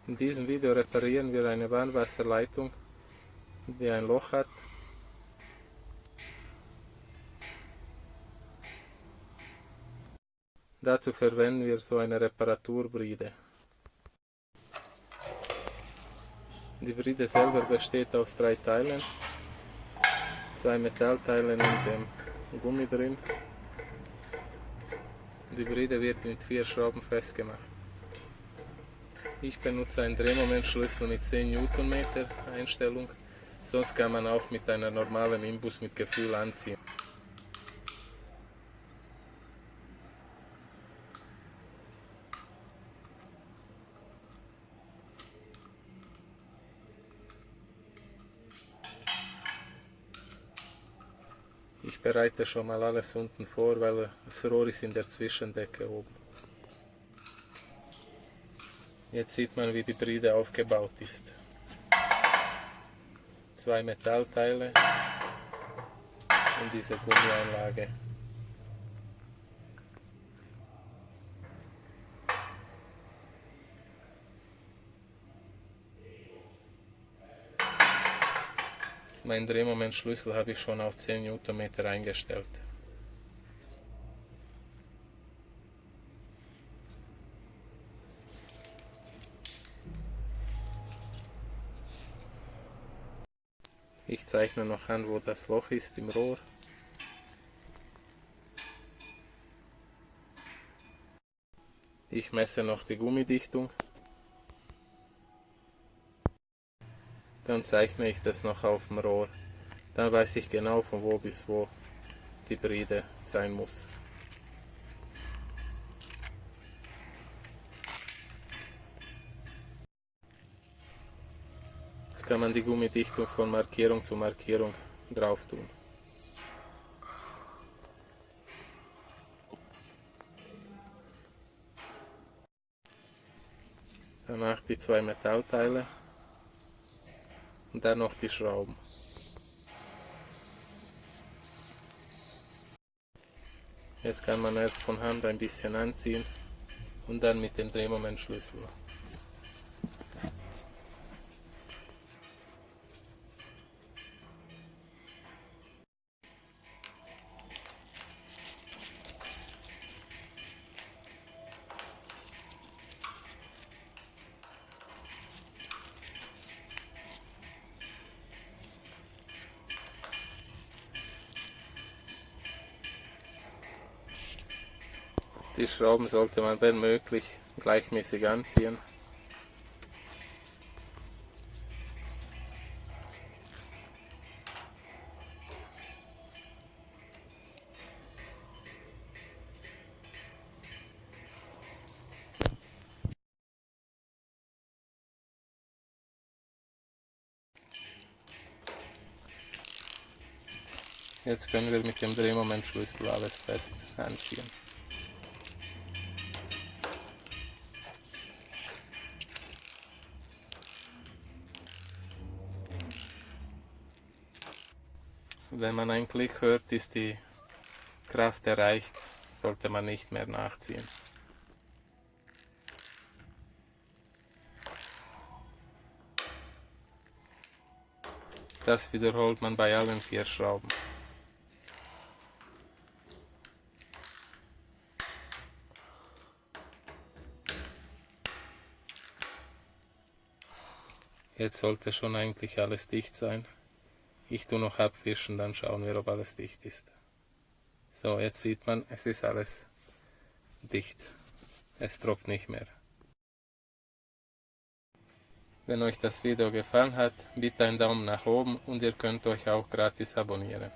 In diesem Video reparieren wir eine Warmwasserleitung, die ein Loch hat. Dazu verwenden wir so eine Reparaturbride. Die Bride selber besteht aus 3 Teilen, 2 Metallteilen und dem Gummi drin. Die Bride wird mit 4 Schrauben festgemacht. Ich benutze einen Drehmomentschlüssel mit 10 Newtonmeter Einstellung, sonst kann man auch mit einer normalen Imbus mit Gefühl anziehen. Ich bereite schon mal alles unten vor, weil das Rohr ist in der Zwischendecke oben. Jetzt sieht man, wie die Bride aufgebaut ist. 2 Metallteile und diese Gummieinlage. Mein Drehmomentschlüssel habe ich schon auf 10 Newtonmeter eingestellt. Ich zeichne noch an, wo das Loch ist im Rohr. Ich messe noch die Gummidichtung. Dann zeichne ich das noch auf dem Rohr. Dann weiß ich genau, von wo bis wo die Bride sein muss. Jetzt kann man die Gummidichtung von Markierung zu Markierung drauf tun. Danach die 2 Metallteile und dann noch die Schrauben. Jetzt kann man erst von Hand ein bisschen anziehen und dann mit dem Drehmomentschlüssel. Die Schrauben sollte man, wenn möglich, gleichmäßig anziehen. Jetzt können wir mit dem Drehmomentschlüssel alles fest anziehen. Wenn man einen Klick hört, ist die Kraft erreicht, sollte man nicht mehr nachziehen. Das wiederholt man bei allen 4 Schrauben. Jetzt sollte schon eigentlich alles dicht sein. Ich tue noch abwischen, dann schauen wir, ob alles dicht ist. So, jetzt sieht man, es ist alles dicht. Es tropft nicht mehr. Wenn euch das Video gefallen hat, bitte einen Daumen nach oben und ihr könnt euch auch gratis abonnieren.